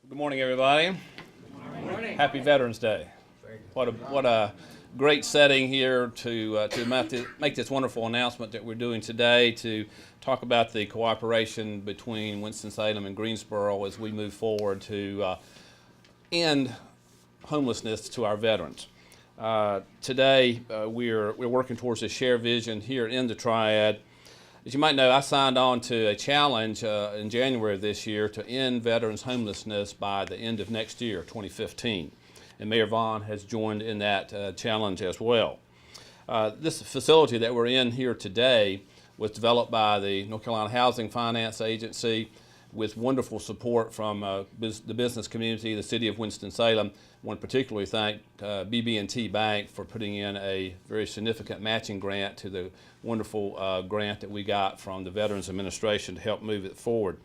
Good morning, everybody. Good morning. Happy Veterans Day. What a great setting here to make this wonderful announcement that we're doing today to talk about the cooperation between Winston-Salem and Greensboro as we move forward to end homelessness to our veterans. Today, we're working towards a shared vision here in the Triad. As you might know, I signed on to a challenge in January of this year to end veterans homelessness by the end of next year, 2015. And Mayor Vaughn has joined in that challenge as well. This facility that we're in here today was developed by the North Carolina Housing Finance Agency with wonderful support from the business community, the city of Winston-Salem. I want to particularly thank BB&T Bank for putting in a very significant matching grant to the wonderful grant that we got from the Veterans Administration to help move it forward.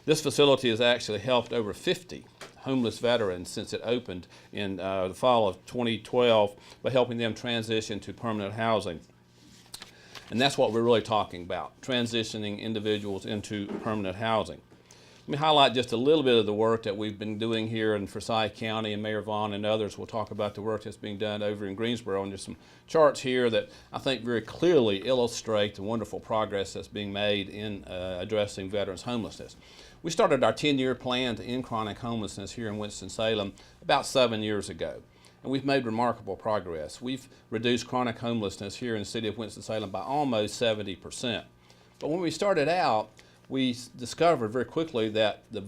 This facility has actually helped over 50 homeless veterans since it opened in the fall of 2012 by helping them transition to permanent housing. And that's what we're really talking about, transitioning individuals into permanent housing. Let me highlight just a little bit of the work that we've been doing here in Forsyth County, and Mayor Vaughn and others will talk about the work that's being done over in Greensboro. And there's some charts here that I think very clearly illustrate the wonderful progress that's being made in addressing veterans homelessness. We started our 10-year plan to end chronic homelessness here in Winston-Salem about 7 years ago. And we've made remarkable progress. We've reduced chronic homelessness here in the city of Winston-Salem by almost 70%. But when we started out, we discovered very quickly that the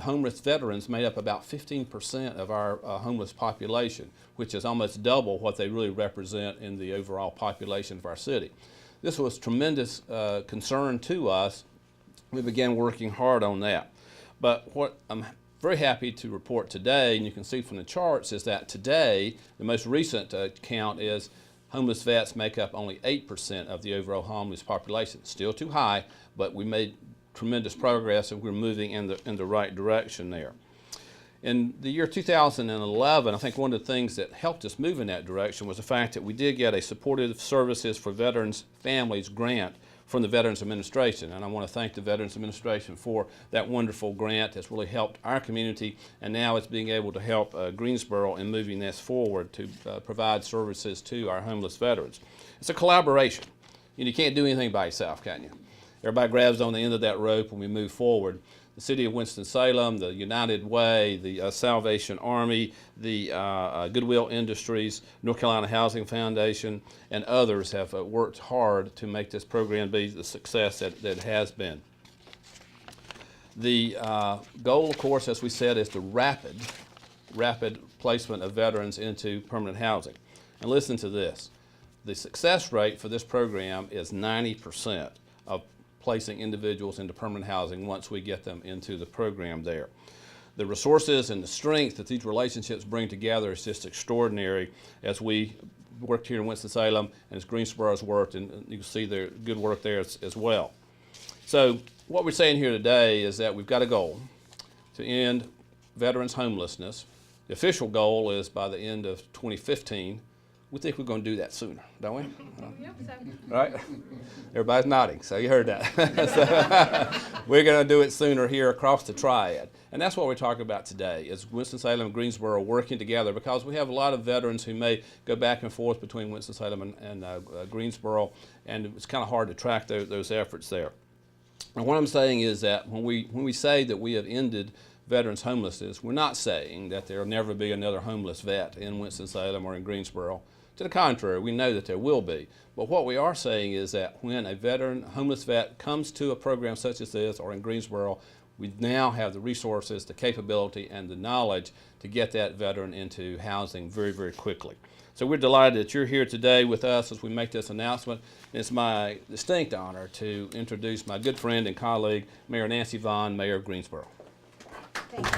homeless veterans made up about 15% of our homeless population, which is almost double what they really represent in the overall population of our city. This was tremendous concern to us. We began working hard on that. But what I'm very happy to report today, and you can see from the charts, is that today, the most recent count is homeless vets make up only 8% of the overall homeless population. Still too high, but we made tremendous progress and we're moving in the right direction there. In the year 2011, I think one of the things that helped us move in that direction was the fact that we did get a Supportive Services for Veterans Families grant from the Veterans Administration. And I want to thank the Veterans Administration for that wonderful grant that's really helped our community, and now it's being able to help Greensboro in moving this forward to provide services to our homeless veterans. It's a collaboration. You can't do anything by yourself, can you? Everybody grabs on the end of that rope when we move forward. The city of Winston-Salem, the United Way, the Salvation Army, the Goodwill Industries, North Carolina Housing Foundation, and others have worked hard to make this program be the success that it has been. The goal, of course, as we said, is the rapid placement of veterans into permanent housing. And listen to this. The success rate for this program is 90% of placing individuals into permanent housing once we get them into the program there. The resources and the strength that these relationships bring together is just extraordinary as we worked here in Winston-Salem and as Greensboro's worked, and you can see their good work there as well. So what we're saying here today is that we've got a goal to end veterans homelessness. The official goal is by the end of 2015. We think we're going to do that sooner, don't we? Yep, so. Right? Everybody's nodding, so you heard that. So, we're going to do it sooner here across the Triad. And that's what we're talking about today, is Winston-Salem and Greensboro working together, because we have a lot of veterans who may go back and forth between Winston-Salem and Greensboro, and it's kind of hard to track those efforts there. And what I'm saying is that when we say that we have ended veterans homelessness, we're not saying that there will never be another homeless vet in Winston-Salem or in Greensboro. To the contrary, we know that there will be. But what we are saying is that when a homeless vet comes to a program such as this or in Greensboro, we now have the resources, the capability, and the knowledge to get that veteran into housing very, very quickly. So we're delighted that you're here today with us as we make this announcement. It's my distinct honor to introduce my good friend and colleague, Mayor Nancy Vaughn, Mayor of Greensboro. Thank you.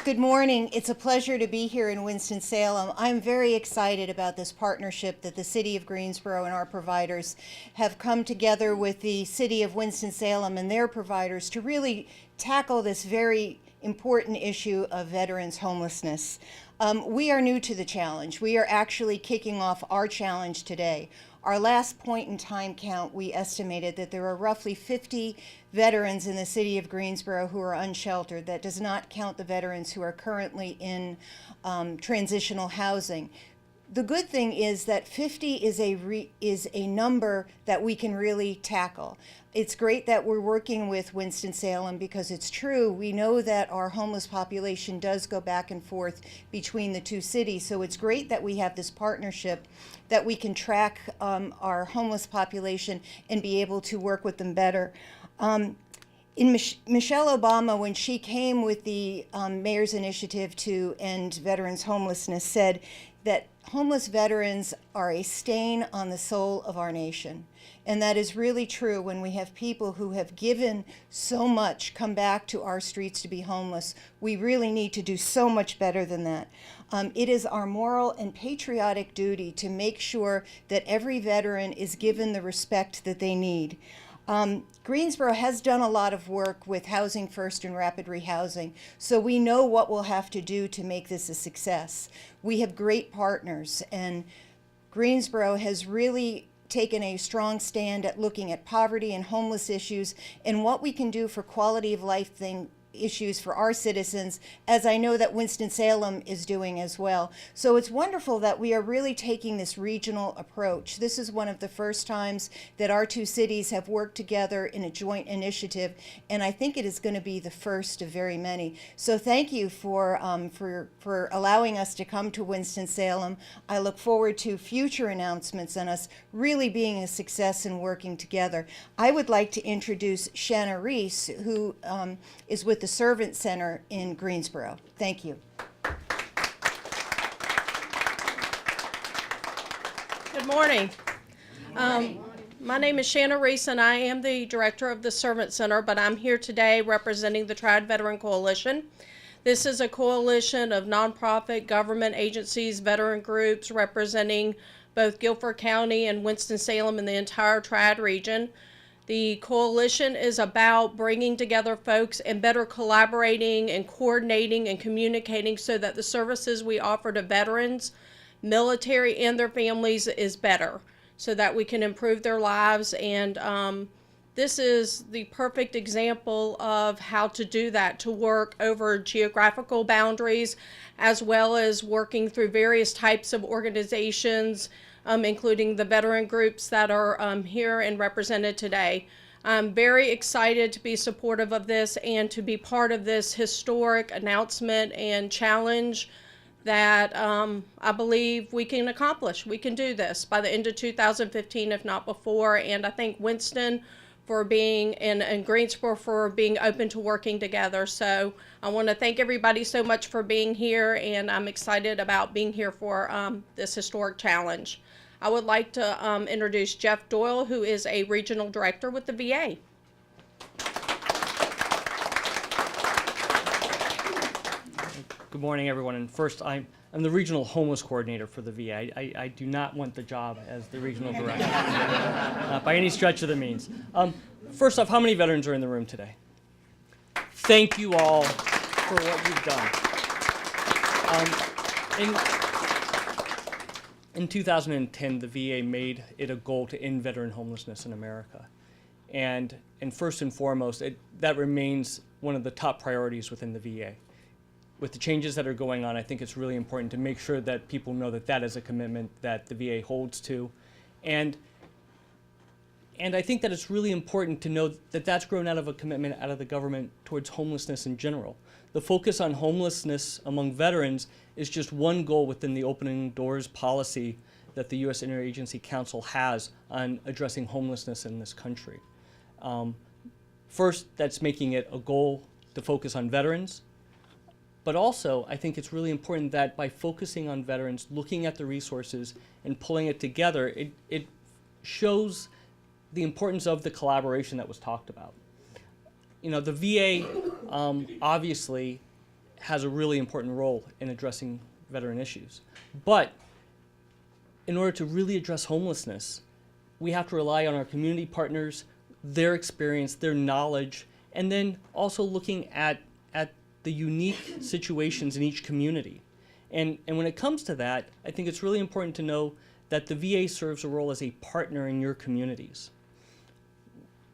Good morning. It's a pleasure to be here in Winston-Salem. I'm very excited about this partnership that the City of Greensboro and our providers have come together with the City of Winston-Salem and their providers to really tackle this very important issue of veterans homelessness. We are new to the challenge. We are actually kicking off our challenge today. Our last point in time count, we estimated that there are roughly 50 veterans in the city of Greensboro who are unsheltered. That does not count the veterans who are currently in transitional housing. The good thing is that 50 is a number that we can really tackle. It's great that we're working with Winston-Salem because it's true. We know that our homeless population does go back and forth between the two cities. So it's great that we have this partnership that we can track our homeless population and be able to work with them better. Michelle Obama, when she came with the mayor's initiative to end veterans' homelessness, said that homeless veterans are a stain on the soul of our nation. And that is really true when we have people who have given so much come back to our streets to be homeless. We really need to do so much better than that. It is our moral and patriotic duty to make sure that every veteran is given the respect that they need. Greensboro has done a lot of work with Housing First and rapid rehousing, so we know what we'll have to do to make this a success. We have great partners, and Greensboro has really taken a strong stand at looking at poverty and homeless issues and what we can do for quality of life issues for our citizens, as I know that Winston-Salem is doing as well. So it's wonderful that we are really taking this regional approach. This is one of the first times that our two cities have worked together in a joint initiative, and I think it is going to be the first of very many. So thank you for allowing us to come to Winston-Salem. I look forward to future announcements and us really being a success in working together. I would like to introduce Shanna Risa, who is with the Servant Center in Greensboro. Thank you. Good morning. My name is Shanna Risa, and I am the director of the Servant Center, but I'm here today representing the Triad Veteran Coalition. This is a coalition of nonprofit government agencies, veteran groups representing both Guilford County and Winston-Salem and the entire Triad region. The coalition is about bringing together folks and better collaborating and coordinating and communicating so that the services we offer to veterans, military, and their families is better, so that we can improve their lives. And this is the perfect example of how to do that, to work over geographical boundaries, as well as working through various types of organizations, including the veteran groups that are here and represented today. I'm very excited to be supportive of this and to be part of this historic announcement and challenge that I believe we can accomplish. We can do this by the end of 2015, if not before. And I thank Winston for being and Greensboro for being open to working together. So I want to thank everybody so much for being here, and I'm excited about being here for this historic challenge. I would like to introduce Jeff Doyle, who is a regional director with the VA. Good morning, everyone. And first, I'm the regional homeless coordinator for the VA. I do not want the job as the regional director, not by any stretch of the means. First off, how many veterans are in the room today? Thank you all for what you've done. In 2010, the VA made it a goal to end veteran homelessness in America. And first and foremost, that remains one of the top priorities within the VA. With the changes that are going on, I think it's really important to make sure that people know that that is a commitment that the VA holds to. And I think that it's really important to know that that's grown out of a commitment out of the government towards homelessness in general. The focus on homelessness among veterans is just one goal within the Opening Doors policy that the U.S. Interagency Council has on addressing homelessness in this country. First, that's making it a goal to focus on veterans. But also, I think it's really important that by focusing on veterans, looking at the resources and pulling it together, it shows the importance of the collaboration that was talked about. You know, the VA obviously has a really important role in addressing veteran issues. But in order to really address homelessness, we have to rely on our community partners, their experience, their knowledge, and then also looking at the unique situations in each community. And when it comes to that, I think it's really important to know that the VA serves a role as a partner in your communities.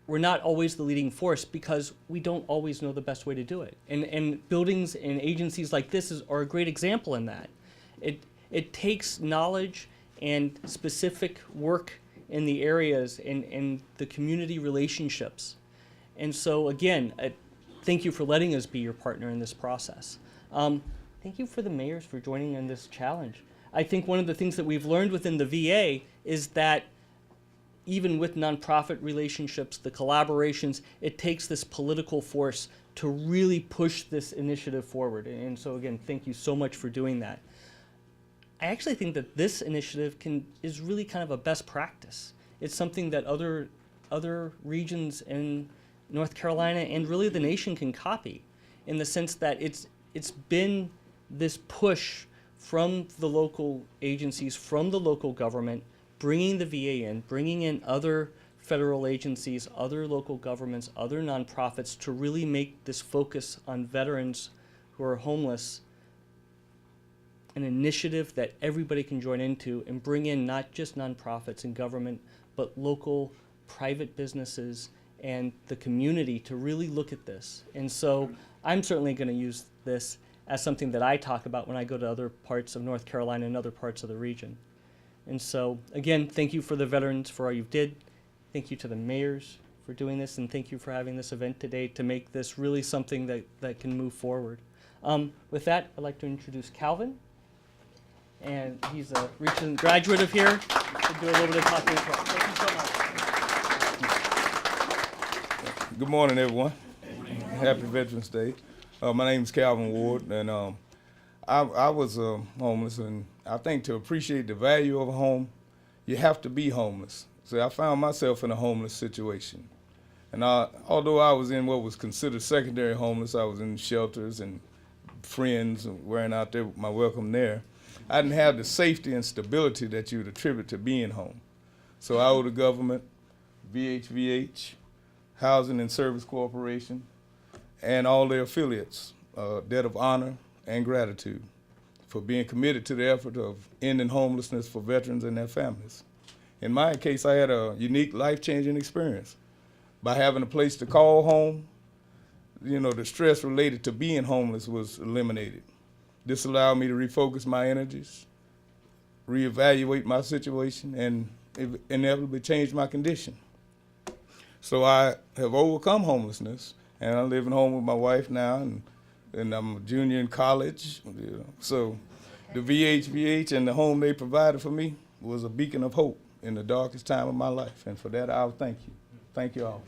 We're not always the leading force because we don't always know the best way to do it. And buildings and agencies like this are a great example in that. It takes knowledge and specific work in the areas and the community relationships. And so again, thank you for letting us be your partner in this process. Thank you for the mayors for joining in this challenge. I think one of the things that we've learned within the VA is that even with nonprofit relationships, the collaborations, it takes this political force to really push this initiative forward. And so again, thank you so much for doing that. I actually think that this initiative is really kind of a best practice. It's something that other regions in North Carolina and really the nation can copy, in the sense that it's been this push from the local agencies, from the local government, bringing the VA in, bringing in other federal agencies, other local governments, other nonprofits to really make this focus on veterans who are homeless an initiative that everybody can join into and bring in not just nonprofits and government, but local private businesses and the community to really look at this. And so I'm certainly going to use this as something that I talk about when I go to other parts of North Carolina and other parts of the region. And so, again, thank you for the veterans for all you did. Thank you to the mayors for doing this, and thank you for having this event today to make this really something that can move forward. With that, I'd like to introduce Calvin. And he's a recent graduate of here to do a little bit of talking as well. Thank you so much. Good morning, everyone. Happy Veterans Day. My name is Calvin Ward, and I was homeless, and I think to appreciate the value of a home, you have to be homeless. So I found myself in a homeless situation. And although I was in what was considered secondary homeless, I was in shelters and friends and wearing out there my welcome there. I didn't have the safety and stability that you would attribute to being home. So I owe the government, VHVH, Housing and Service Corporation, and all their affiliates a debt of honor and gratitude for being committed to the effort of ending homelessness for veterans and their families. In my case, I had a unique life-changing experience. By having a place to call home, the stress related to being homeless was eliminated. This allowed me to refocus my energies, reevaluate my situation, and inevitably change my condition. So I have overcome homelessness, and I'm living home with my wife now, and I'm a junior in college. So the VHVH and the home they provided for me was a beacon of hope in the darkest time of my life, and for that I'll thank you. Thank you all.